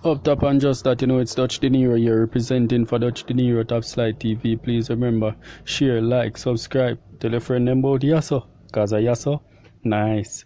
Up top and just that, it's DUTCHdinero here representing for DUTCHdinero Top Slide TV. Please remember, share, like, subscribe. Tell a friend about Yasso, cause a Yasso, nice.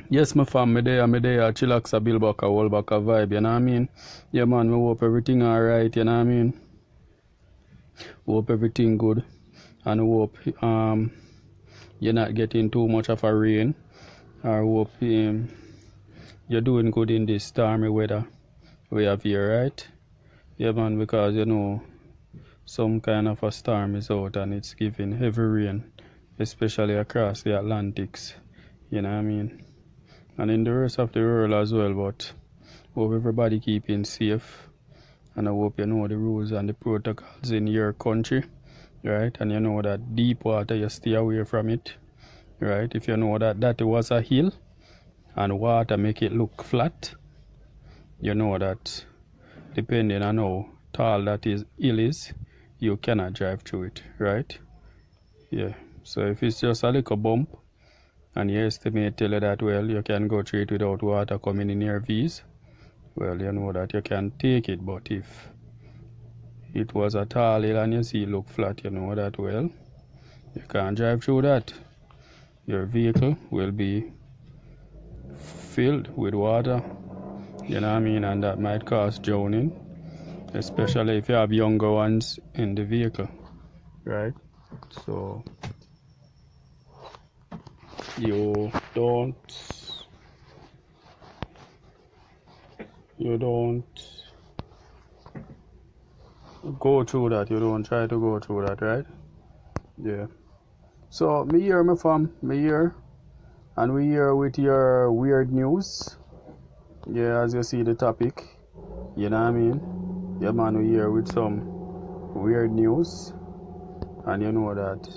Yes, my fam, me there, chillax a build back a whole back a vibe, you know what I mean? Yeah man, me hope everything alright, you know what I mean? Hope everything good. And hope you're not getting too much of a rain. I hope you're doing good in this stormy weather we have here, right? Yeah man, because some kind of a storm is out and it's giving heavy rain, especially across the Atlantics, you know what I mean? And in the rest of the world as well, but hope everybody keeping safe, and I hope you know the rules and the protocols in your country, right? And you know that deep water, you stay away from it, right? If you know that was a hill and water make it look flat, you know that depending on how tall that hill is, you cannot drive through it, right? Yeah, so if it's just a little bump and you estimate tell you that, well, you can go through it without water coming in your V's, well, you know that you can take it. But if it was a tall hill and you see it look flat, you know that, well, you can't drive through that. Your vehicle will be filled with water, you know what I mean, and that might cause drowning, especially if you have younger ones in the vehicle, right? So you don't go through that. You don't try to go through that, right? Yeah. So me here, my fam, me here, and we here with your weird news. Yeah, as you see the topic, you know what I mean? Yeah man, we here with some weird news, and you know that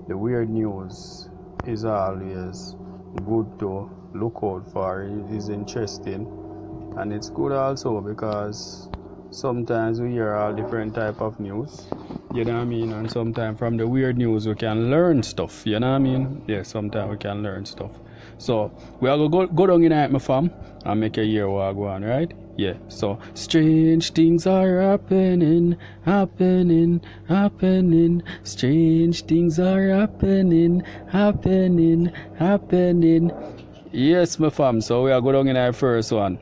the weird news is always good to look out for. It is interesting, and it's good also because sometimes we hear all different type of news, you know what I mean, and sometimes from the weird news we can learn stuff, you know what I mean. Yeah, sometimes we can learn stuff. So we are gonna go down in it, my fam, and make a year walk on, right? Yeah, so strange things are happening. Strange things are happening. Yes, my fam, so we are going in our first one.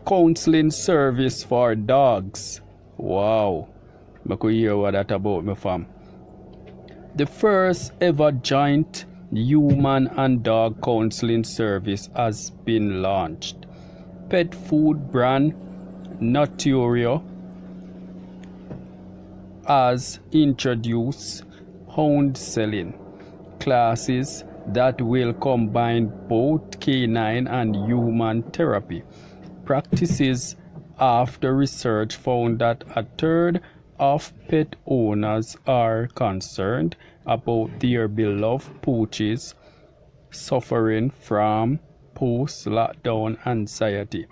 Counseling service for dogs. Wow. I could hear what that about, my fam. The first ever joint human and dog counseling service has been launched. Pet food brand Naturio has introduced hound selling classes that will combine both canine and human therapy practices after research found that a third of pet owners are concerned about their beloved pooches suffering from post-lockdown anxiety.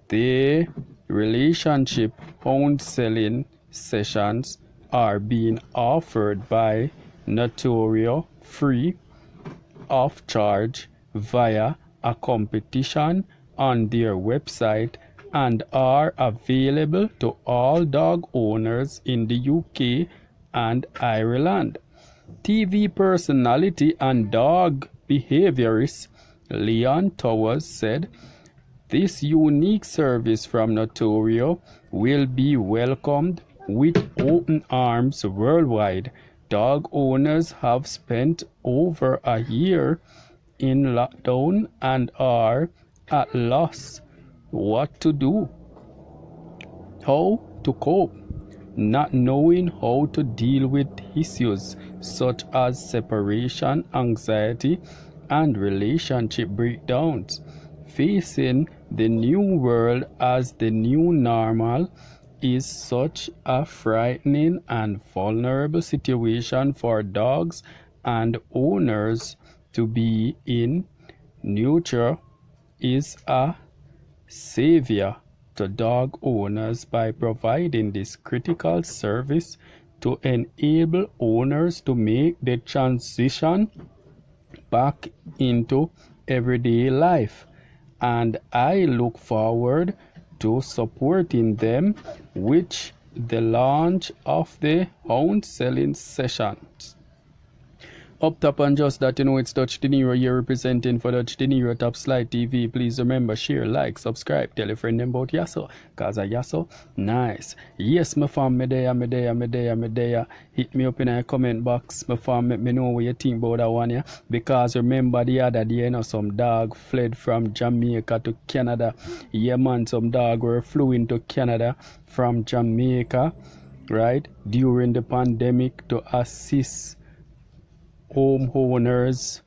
The relationship hound selling sessions are being offered by Naturio free of charge via a competition on their website and are available to all dog owners in the UK and Ireland. TV personality and dog behaviorist Leon Towers said this unique service from Naturio will be welcomed with open arms worldwide. Dog owners have spent over a year in lockdown and are at loss what to do, how to cope, not knowing how to deal with issues such as separation anxiety and relationship breakdowns. Facing the new world as the new normal is such a frightening and vulnerable situation for dogs and owners to be in. Nature is a savior to dog owners by providing this critical service to enable owners to make the transition back into everyday life. And I look forward to supporting them with the launch of the own selling sessions. Up top and just that, you know, it's DUTCHdinero here representing for DUTCHdinero Top Slide TV. Please remember, share, like, subscribe, tell a friend about Yasso, cause a Yasso nice. Yes, my fam, me there. Hit me up in a comment box, my fam, let me know what you think about that one, yeah. Because remember the other day, you know, some dog fled from Jamaica to Canada. Yeah, man, some dog were flew into Canada from Jamaica, right, during the pandemic to assist homeowners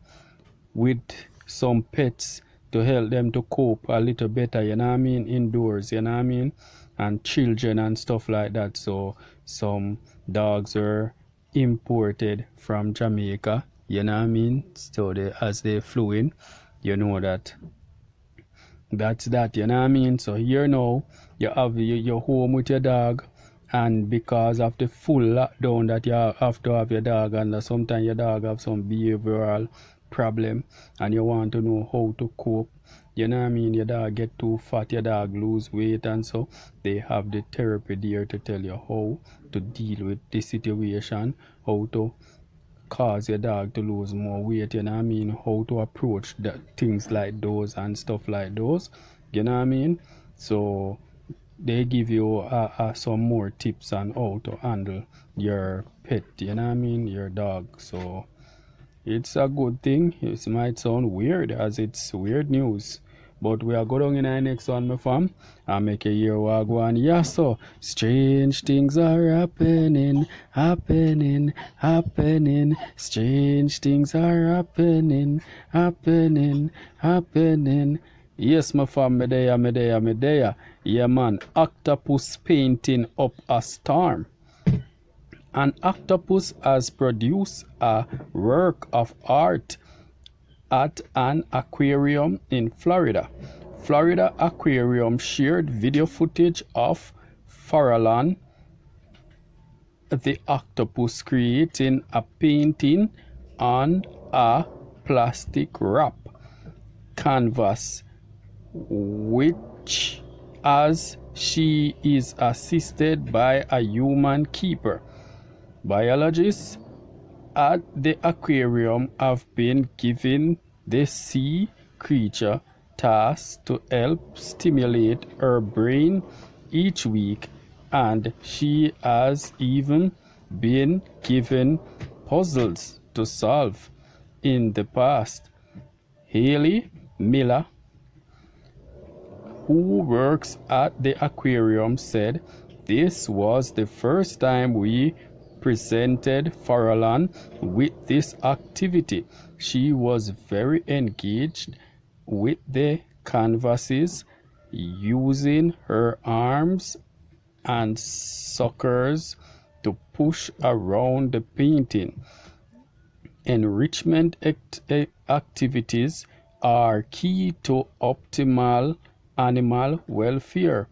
with some pets to help them to cope a little better, you know what I mean, indoors, you know what I mean, and children and stuff like that. So some dogs were imported from Jamaica, you know what I mean, so as they flew in, you know that's that, you know what I mean. So here now you have your home with your dog, and because of the full lockdown that you have to have your dog, and sometimes your dog have some behavioral problem and you want to know how to cope, you know what I mean, your dog get too fat, your dog lose weight, and so they have the therapy there to tell you how to deal with the situation, how to cause your dog to lose more weight, you know what I mean, how to approach things like those and stuff like those, you know what I mean. So they give you some more tips on how to handle your pet, you know what I mean, your dog. So it's a good thing. It might sound weird, as it's weird news, but we are going in the next one, my fam, and make a year walk one. Yeah, so strange things are happening. Strange things are happening. Yes, my fam, me there. Yeah, man, octopus painting up a storm. An octopus has produced a work of art at an aquarium in Florida. Florida Aquarium shared video footage of Farallon, the octopus, creating a painting on a plastic wrap canvas, which, as she is assisted by a human keeper. Biologists at the aquarium have been given the sea creature tasks to help stimulate her brain each week, and she has even been given puzzles to solve in the past. Haley Miller, who works at the aquarium, said this was the first time we presented Farallon with this activity. She was very engaged with the canvases, using her arms and suckers to push around the painting. Enrichment activities are key to optimal animal welfare.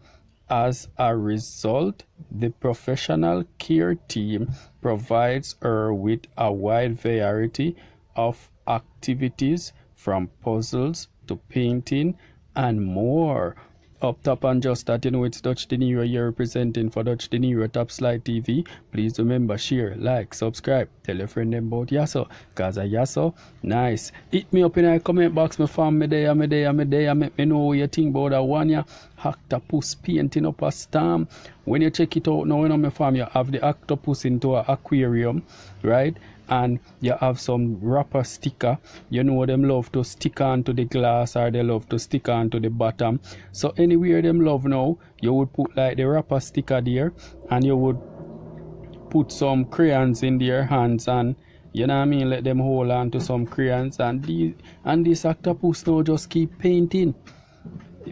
As a result, the professional care team provides her with a wide variety of activities, from puzzles to painting and more. Up top and just that, you know, it's DUTCHdinero here representing for DUTCHdinero Top Slide TV. Please remember, share, like, subscribe, tell your friend them about Yasso, cause a Yasso nice. Hit me up in the comment box, my fam, me there. Make me know what you think about that one, yeah. Octopus painting up a storm. When you check it out now, you know, my fam, you have the octopus into an aquarium, right? And you have some wrapper sticker. You know them love to stick onto the glass, or they love to stick onto the bottom. So anywhere them love now, you would put like the wrapper sticker there, and you would put some crayons in their hands, and you know what I mean, let them hold on to some crayons, and this octopus now just keep painting,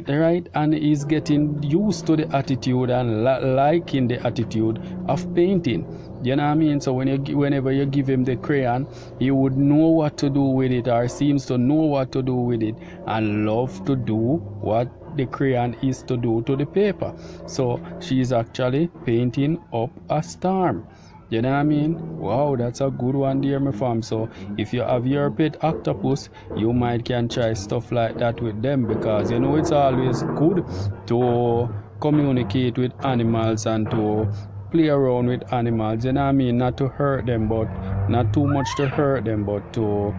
right? And he's getting used to the attitude and liking the attitude of painting, you know what I mean. So whenever you give him the crayon, he would know what to do with it, or seems to know what to do with it, and love to do what the crayon is to do to the paper. So she's actually painting up a storm. You know what I mean? Wow, that's a good one there, my fam. So if you have your pet octopus, you might can try stuff like that with them, because you know it's always good to communicate with animals and to play around with animals. You know what I mean? Not to hurt them, but not too much to hurt them, but to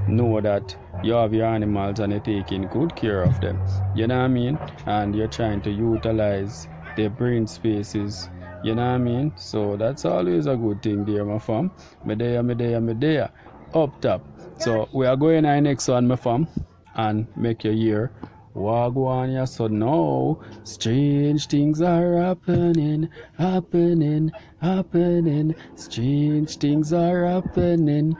know that you have your animals and you're taking good care of them. You know what I mean? And you're trying to utilize their brain spaces. You know what I mean? So that's always a good thing there, my fam. Me there. Up top. So we are going to the next one, my fam, and make your ear wagwan. Yeah, so now strange things are happening. Strange things are happening.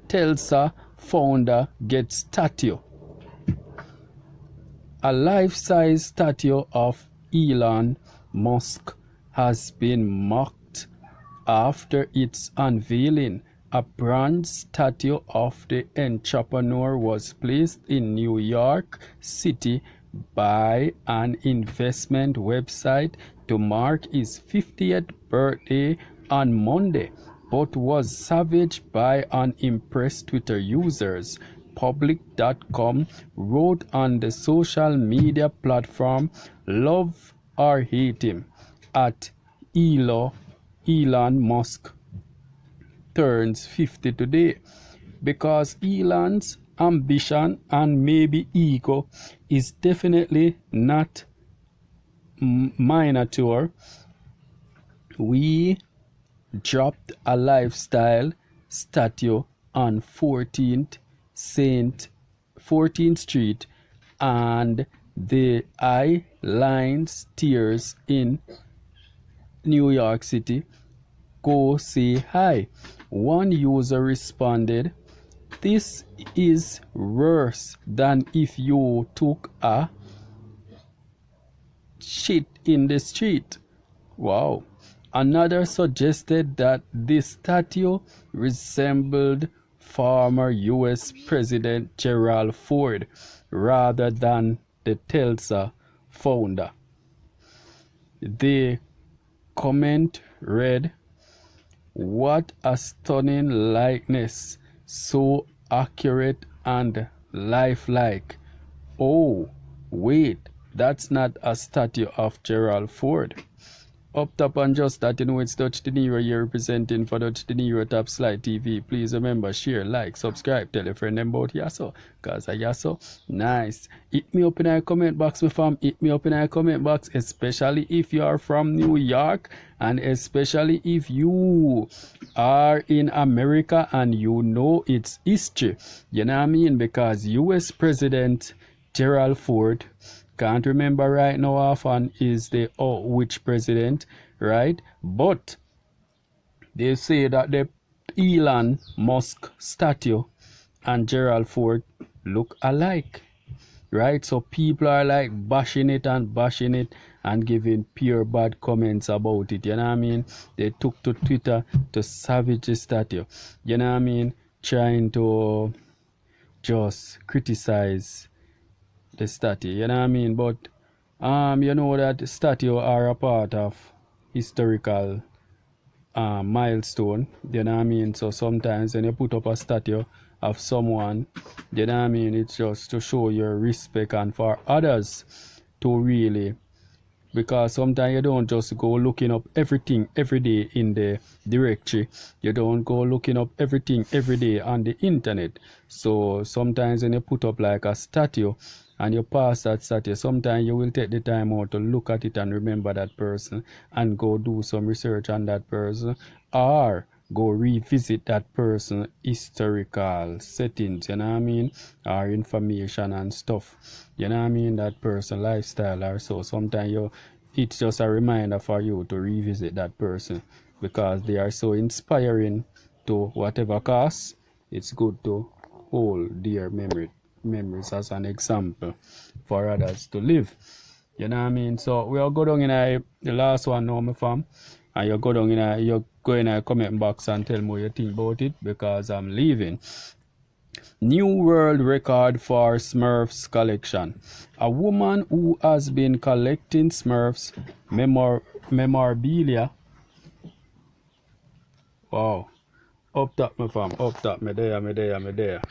Telsa founder gets statue. A life-size statue of Elon Musk has been mocked after its unveiling. A bronze statue of the entrepreneur was placed in New York City by an investment website to mark his 50th birthday on Monday, but was savaged by unimpressed Twitter users. Public.com wrote on the social media platform, "Love or hate him," at Elon Musk turns 50 today, because Elon's ambition and maybe ego is definitely not miniature. We dropped a lifestyle statue on 14th Street and the Eye Line Stairs in New York City. Go say hi. One user responded, "This is worse than if you took a shit in the street." Wow. Another suggested that this statue resembled former US President Gerald Ford rather than the Tesla founder. The comment read, "What a stunning likeness, so accurate and lifelike. Oh, wait, that's not a statue of Gerald Ford." Up top and just that, you know it's DUTCHdinero here representing for DUTCHdinero Top Slide TV. Please remember, share, like, subscribe, tell a friend about Yasso, cause a Yasso nice. Hit me up in our comment box, my fam. Hit me up in our comment box, especially if you are from New York and especially if you are in America and you know its history. You know what I mean? Because US President Gerald Ford, can't remember right now often is the which president, right? But they say that the Elon Musk statue and Gerald Ford look alike, right? So people are like bashing it and giving pure bad comments about it. You know what I mean? They took to Twitter to savage the statue. You know what I mean? Trying to just criticize the statue, you know what I mean? But you know that statue are a part of historical milestone, you know what I mean? So sometimes when you put up a statue of someone, you know what I mean, it's just to show your respect and for others to really, because sometimes you don't just go looking up everything every day in the directory. You don't go looking up everything every day on the internet. So sometimes when you put up like a statue and you pass that statue, sometimes you will take the time out to look at it and remember that person and go do some research on that person, or go revisit that person historical settings, you know what I mean, or information and stuff, you know what I mean, that person lifestyle or so. Sometimes it's just a reminder for you to revisit that person because they are so inspiring to whatever cost. It's good to hold their memories as an example for others to live, you know what I mean. So we'll go down in the last one now, my fam, and you go down in you go in a comment box and tell me what you think about it, because I'm leaving. New world record for Smurfs collection. A woman who has been collecting Smurfs memorabilia. Wow. Up top, my fam. Up top. Me there.